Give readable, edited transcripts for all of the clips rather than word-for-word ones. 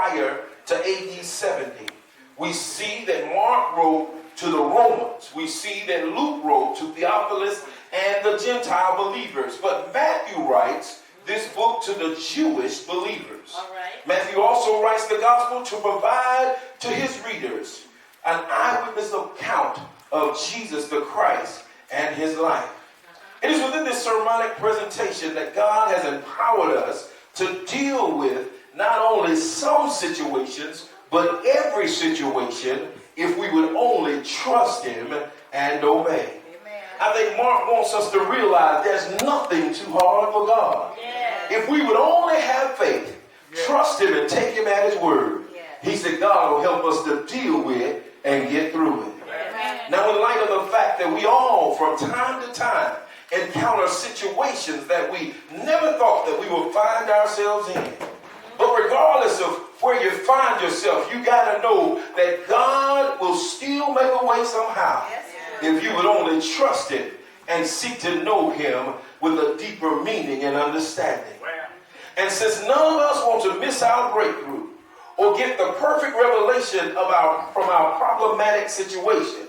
prior to AD 70. We see that Mark wrote to the Romans. We see that Luke wrote to Theophilus and the Gentile believers. But Matthew writes this book to the Jewish believers. All right. Matthew also writes the gospel to provide to his readers an eyewitness account of Jesus the Christ and his life. It is within this sermonic presentation that God has empowered us to deal with not only some situations, but every situation, if we would only trust him and obey. Amen. I think Mark wants us to realize there's nothing too hard for God. Yes. If we would only have faith, trust him and take him at his word, he said God will help us to deal with and get through it. Amen. Now, in light of the fact that we all, from time to time, encounter situations that we never thought that we would find ourselves in. But regardless of where you find yourself, you got to know that God will still make a way somehow. Yes, if you would only trust him and seek to know him with a deeper meaning and understanding. And since none of us want to miss our breakthrough or get the perfect revelation from our problematic situation,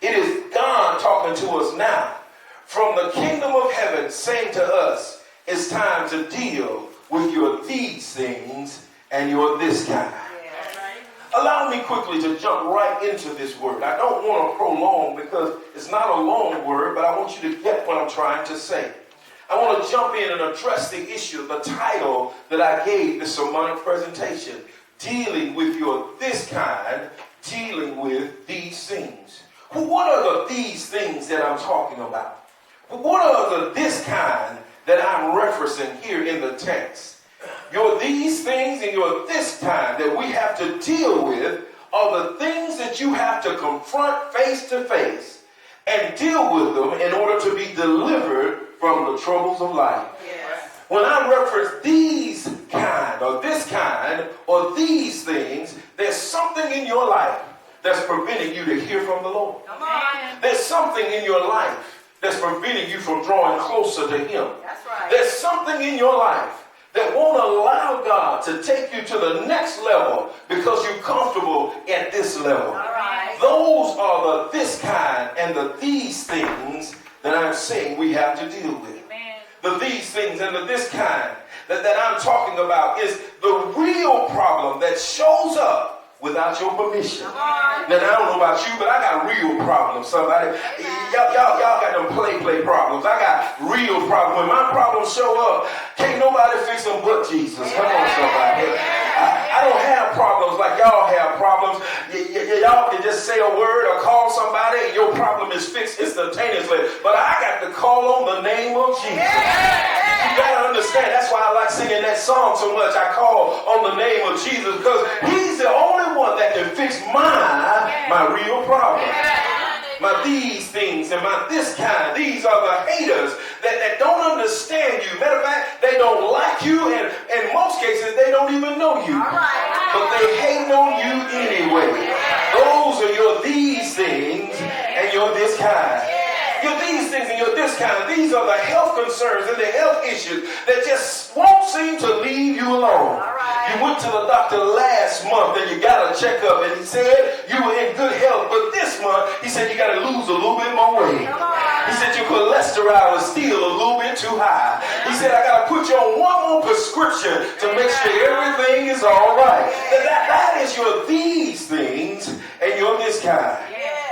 it is God talking to us now from the kingdom of heaven, saying to us, it's time to deal with your these things and your this kind. Allow me quickly to jump right into this word. I don't want to prolong because it's not a long word, but I want you to get what I'm trying to say. I want to jump in and address the issue, the title that I gave this sermonic presentation, dealing with your this kind, dealing with these things. What are the these things that I'm talking about? What are the this kind that I'm referencing here in the text? Your these things and your this kind that we have to deal with are the things that you have to confront face to face and deal with them in order to be delivered from the troubles of life. Yes. When I reference these kind or this kind or these things, there's something in your life that's preventing you to hear from the Lord. Come on. There's something in your life that's preventing you from drawing closer to him. That's right. There's something in your life that won't allow God to take you to the next level because you're comfortable at this level. All right. Those are the this kind and the these things that I'm saying we have to deal with. Amen. The these things and the this kind that I'm talking about is the real problem that shows up without your permission. Now, I don't know about you, but I got real problems. Somebody, y'all got them play problems. I got real problems. When my problems show up, can't nobody fix them but Jesus. Come on, somebody. I don't have problems like y'all have problems. Y'all can just say a word or call somebody and your problem is fixed instantaneously. But I got to call on the name of Jesus. You got to understand. That's why I like singing that song so much. I call on the name of Jesus because he's the only one that can fix my real problem. My these things and my this kind. These are the haters that don't understand you. Matter of fact, they don't like you, and in most cases, they don't even know you. But they hate on you anyway. Those are your these things and your this kind. Your these things and your this kind. These are the health concerns and the health issues that just won't seem to leave you alone. You went to the doctor last month and you got a checkup and he said you were in good health, but this month he said you got to lose a little bit more weight. He said your cholesterol is still a little bit too high. He said I got to put you on one more prescription to make sure everything is all right. That is your these things and your this kind.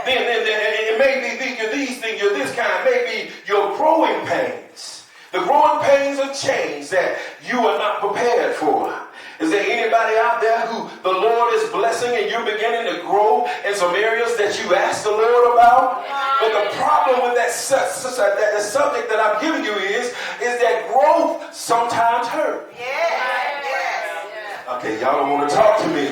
Then it may be your these things, your this kind, maybe your growing pains. The growing pains of change that you are not prepared for. Is there anybody out there who the Lord is blessing and you're beginning to grow in some areas that you asked the Lord about? But the problem with that subject that I'm giving you is that growth sometimes hurts. Okay, y'all don't want to talk to me.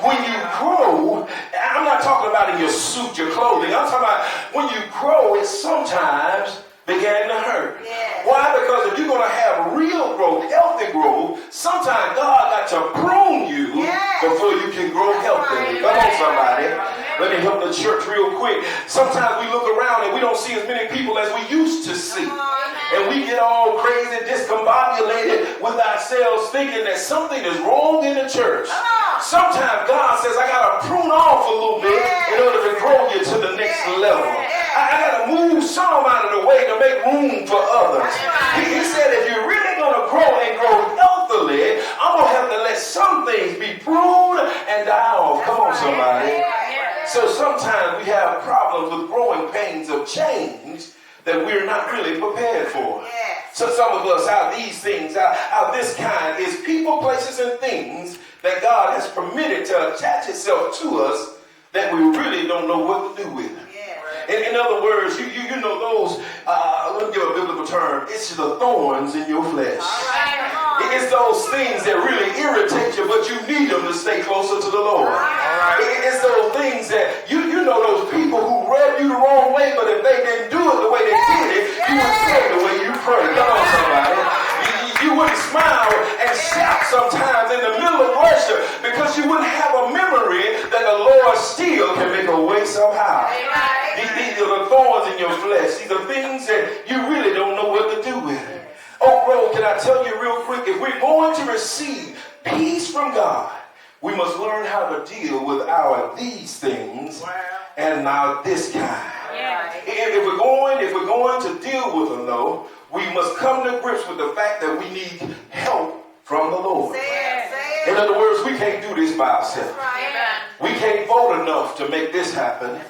When you grow, I'm not talking about in your suit, your clothing. I'm talking about when you grow, it sometimes began to hurt. Why? Because if you're going to have real growth, healthy growth, sometimes God got to prune you before you can grow healthy. Come on, somebody. Let me help the church real quick. Sometimes we look around and we don't see as many people as we used to see. And we get all crazy, discombobulated with ourselves thinking that something is wrong in the church. Sometimes God says, I got to prune off a little bit in order to grow you to the next level. I got to move some out of the way to make room for others. He said, if you're really going to grow and grow healthily, I'm going to have to let some things be pruned and die off. Come on, somebody. So sometimes we have problems with growing pains of change that we're not really prepared for. So some of us, these things, this kind, is people, places, and things that God has permitted to attach itself to us that we really don't know what to do with. In other words, you know those, let me give a biblical term, it's the thorns in your flesh. It's those things that really irritate you, but you need them to stay closer to the Lord. It's those things that, you know those people who rub you the wrong way, but if they didn't do it the way they did it, you would pray the way you pray. Come on, somebody. You wouldn't smile and shout sometimes in the middle of worship because you wouldn't have a memory that the Lord still can make a way somehow. These are the thorns in your flesh. These are things that you really don't know what to do with. Oak Grove, can I tell you real quick, if we're going to receive peace from God, we must learn how to deal with our these things and our this kind. If we're going to deal with them, though, we must come to grips with the fact that we need help from the Lord. In other words, we can't do this by ourselves. We can't vote enough to make this happen.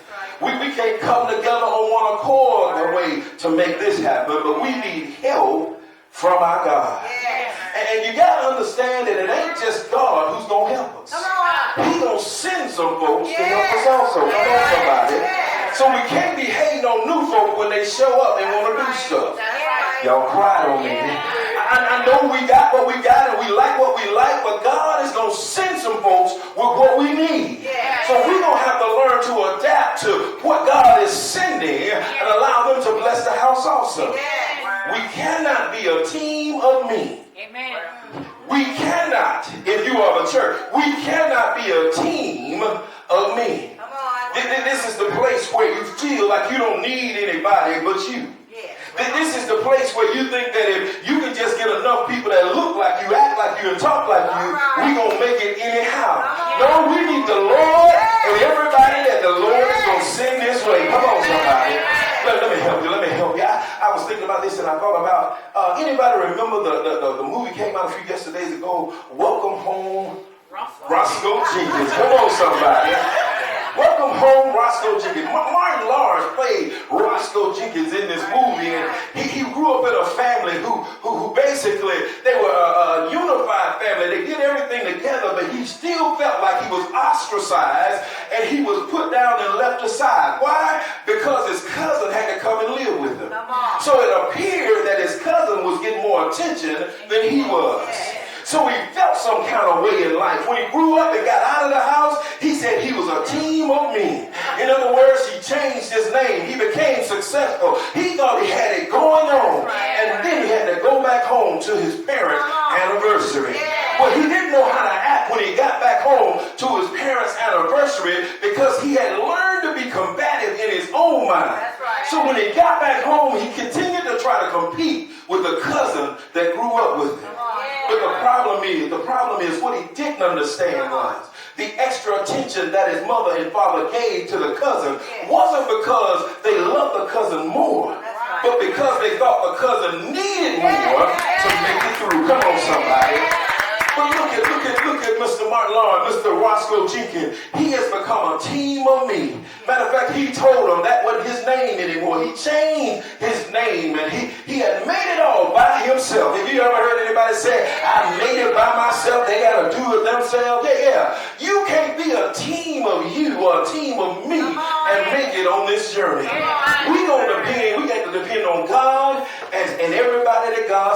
We can't come together on one accord a way to make this happen, but we need help from our God. And you got to understand that it ain't just God who's going to help us. He's going to send some folks to help us also. Come on, somebody. So we can't be hating on new folk when they show up and want to do stuff. Y'all cried on me. I know we got what we got and we like what we like, but God is going to send some folks with what we need. So we're going to have to learn to adapt to what God is sending and allow them to bless the house also. We cannot be a team of me. We cannot, if you are the church, we cannot be a team of me. This is the place where you feel like you don't need anybody but you. This is the place where you think that if you can just get enough people that look like you, act like you, and talk like you, we're going to make it anyhow. No, we need the Lord and everybody that the Lord is going to send this way. Come on, somebody. Let me help you. I was thinking about this and I thought about, anybody remember the movie came out a few yesterdays ago, Welcome Home, Roscoe Jenkins. Come on, somebody. Welcome Home, Roscoe Jenkins. Martin Lawrence played Roscoe Jenkins in this movie, and he grew up in a family who basically, they were a unified family. They did everything together, but he still felt like he was ostracized, and he was put down and left aside. Why? Because his cousin had to come and live with him. So it appeared that his cousin was getting more attention than he was. So he felt some kind of way in life. When he grew up and got out of the house, he said he was a team of me. In other words, he changed his name. He became successful. He thought he had it going on. And then he had to go back home to his parents' anniversary. But he didn't know how to act when he got back home to his parents' anniversary because he had learned to be combative in his own mind. So when he got back home, he continued to try to compete with the cousin that grew up with him. But the problem is what he didn't understand was the extra attention that his mother and father gave to the cousin wasn't because they loved the cousin more, but because they thought the cousin needed more to make it through. Come on, somebody. But look at Mr. Martin Lawrence, Mr. Roscoe Jenkins. He has become a team of me. Matter of fact, he told him that wasn't his name anymore. He changed his name, and he had made it all by himself. Have you ever heard anybody say, I made it by myself? They got to do it themselves. Yeah. You can't be a team of you or a team of me and make it on this journey. We got to depend on God and everybody that God